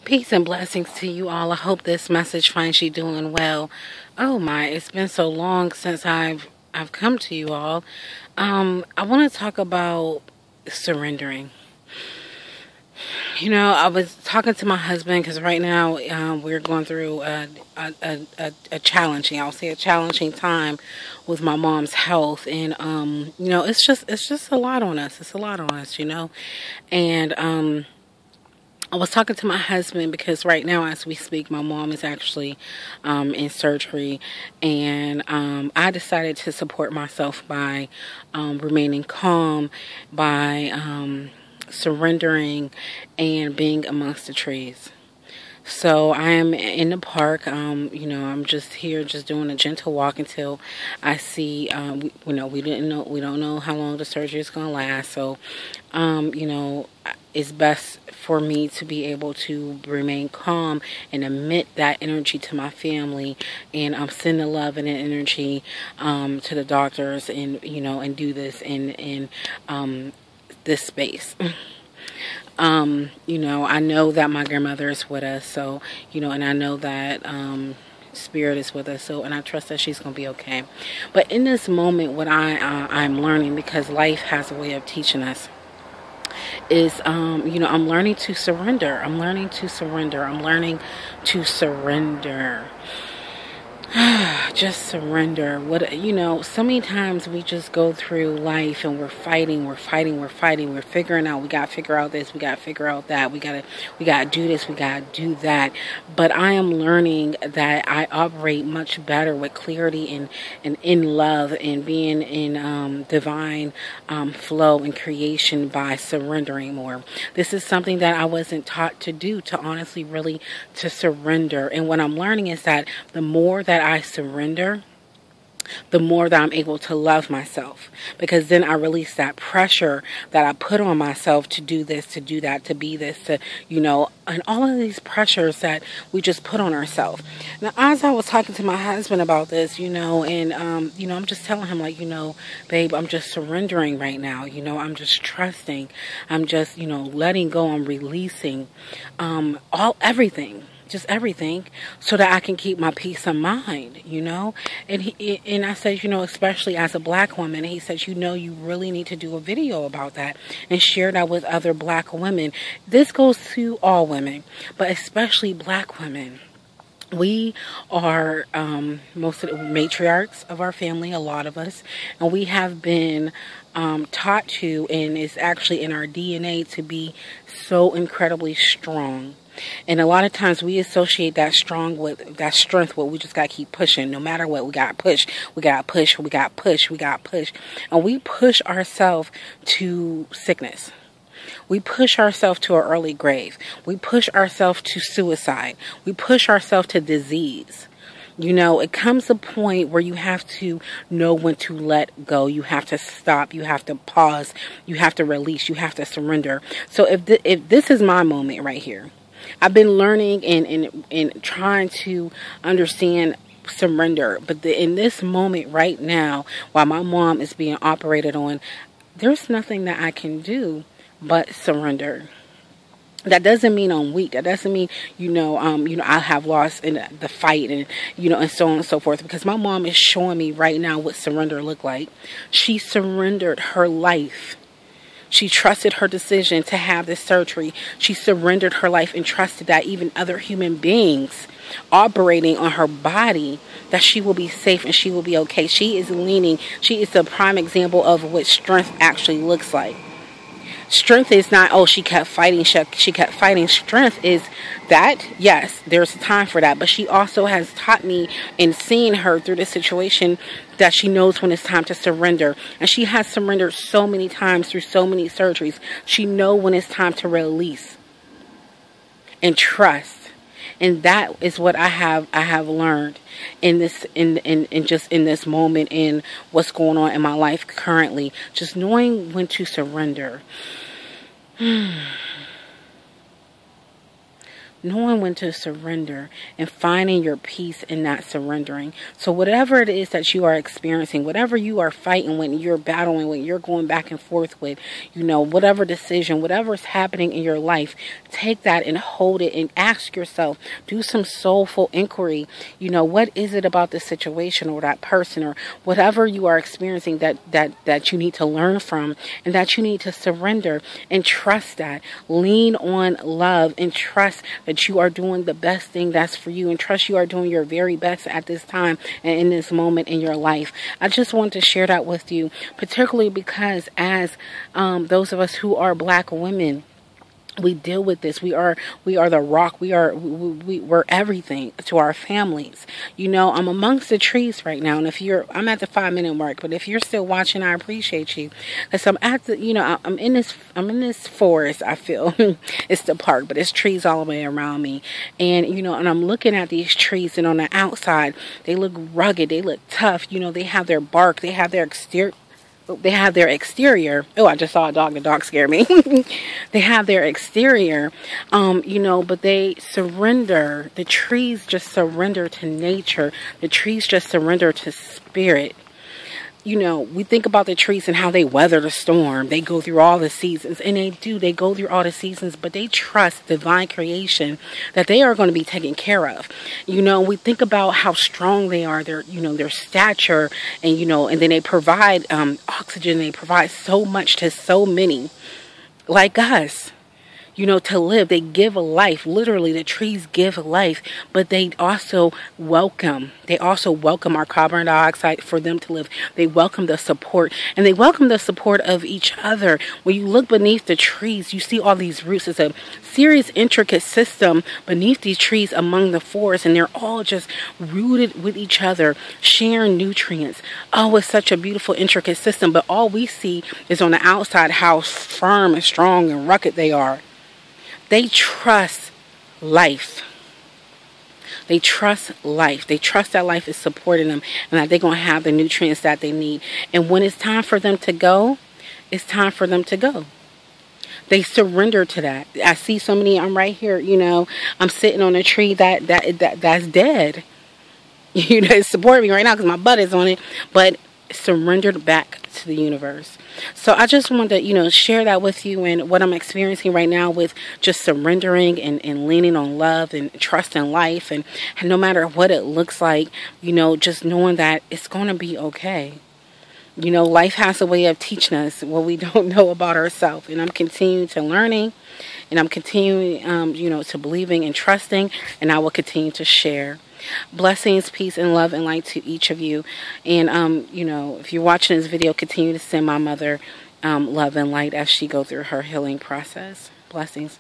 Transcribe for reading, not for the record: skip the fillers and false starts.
Peace and blessings to you all. I hope this message finds you doing well. Oh my, it's been so long since I've come to you all. I want to talk about surrendering. I was talking to my husband because right now we're going through a challenging, I'll say a challenging time with my mom's health, and it's just a lot on us. It's a lot on us, and I was talking to my husband because right now, as we speak, my mom is actually in surgery, and I decided to support myself by remaining calm, by surrendering, and being amongst the trees. So I am in the park. I'm just here, just doing a gentle walk until I see. We don't know how long the surgery is going to last. So, it's best for me to be able to remain calm and emit that energy to my family, and send the love and the energy to the doctors, and do this in this space. I know that my grandmother is with us, so, and I know that Spirit is with us, so, and I trust that she's going to be okay. But in this moment, what I'm learning, because life has a way of teaching us, is, I'm learning to surrender. I'm learning to surrender. I'm learning to surrender. Just surrender. So many times we just go through life and we're fighting. We're figuring out, we got to figure out this, we got to figure out that, we got to do this, we got to do that. But I am learning that I operate much better with clarity and in love, and being in divine flow and creation by surrendering more. This is something that I wasn't taught to do, to honestly really to surrender. And what I'm learning is that the more that I surrender, the more that I'm able to love myself, because then I release that pressure that I put on myself to do this, to do that, to be this, and all of these pressures that we just put on ourselves. Now, as I was talking to my husband about this, and I'm just telling him, babe, I'm just surrendering right now. I'm just trusting. I'm just, letting go. I'm releasing everything. Just everything, so that I can keep my peace of mind, and I said, especially as a black woman, he said, you really need to do a video about that and share that with other black women. This goes to all women, but especially black women. We are most of the matriarchs of our family, a lot of us, and we have been taught to, and it's actually in our DNA, to be so incredibly strong. And a lot of times we associate that strength with we just got to keep pushing. No matter what, we got to push. We got to push. We got to push. We got to push. And we push ourselves to sickness. We push ourselves to an early grave. We push ourselves to suicide. We push ourselves to disease. It comes a point where you have to know when to let go. You have to stop. You have to pause. You have to release. You have to surrender. So if this is my moment right here, I've been learning and trying to understand surrender. But in this moment right now, while my mom is being operated on, there's nothing that I can do but surrender. That doesn't mean I'm weak. That doesn't mean, I have lost in the fight, and, and so on and so forth. Because my mom is showing me right now what surrender looked like. She surrendered her life. She trusted her decision to have this surgery. She surrendered her life and trusted that even other human beings operating on her body, that she will be safe and she will be okay. She is leaning. She is a prime example of what strength actually looks like. Strength is not, she kept fighting. She kept fighting. Strength is that, yes, there's a time for that. But she also has taught me, in seeing her through this situation, that she knows when it's time to surrender. And she has surrendered so many times through so many surgeries. She knows when it's time to release and trust. And that is what I have learned in this just in this moment, in what's going on in my life currently. Just knowing when to surrender. knowing when to surrender and finding your peace in that surrendering. So whatever it is that you are experiencing, whatever you are fighting, when you're battling, when you're going back and forth with, whatever decision, whatever is happening in your life, take that and hold it and ask yourself, do some soulful inquiry. What is it about the situation or that person or whatever you are experiencing that you need to learn from, and that you need to surrender and trust that. Lean on love and trust that you are doing the best thing that's for you, and trust you are doing your very best at this time and in this moment in your life. I just want to share that with you, particularly because as those of us who are Black women, we deal with this. We are the rock. We're everything to our families. I'm amongst the trees right now, and I'm at the 5-minute mark. But if you're still watching, I appreciate you. Cause I'm at the, I'm in this forest. I feel it's the park, but it's trees all the way around me, and and I'm looking at these trees, and on the outside they look rugged. They look tough. They have their bark. They have their exterior. Oh, I just saw a dog. The dog scared me. They have their exterior, but they surrender. The trees just surrender to nature. The trees just surrender to spirit. We think about the trees and how they weather the storm. They go through all the seasons, and they go through all the seasons, but they trust divine creation that they are going to be taken care of. We think about how strong they are, their stature, and, and then they provide oxygen. They provide so much to so many like us. To live. They give a life. Literally, the trees give life, but they also welcome our carbon dioxide for them to live. They welcome the support, and they welcome the support of each other. When you look beneath the trees, you see all these roots. It's a serious, intricate system beneath these trees among the forest, and they're all just rooted with each other, sharing nutrients. Oh, it's such a beautiful, intricate system, but all we see is on the outside how firm and strong and rugged they are. They trust life. They trust life. They trust that life is supporting them and that they're going to have the nutrients that they need. And when it's time for them to go, it's time for them to go. They surrender to that. I see so many. I'm right here. I'm sitting on a tree that's dead. It's supporting me right now because my butt is on it, but surrendered back to the universe. So I just wanted to, share that with you, and what I'm experiencing right now with just surrendering and leaning on love and trust in life, and no matter what it looks like, just knowing that it's going to be okay. Life has a way of teaching us what we don't know about ourselves, and I'm continuing to learning, and I'm continuing, to believing and trusting, and I will continue to share. Blessings, peace, and love and light to each of you. And, if you're watching this video, continue to send my mother love and light as she goes through her healing process. Blessings.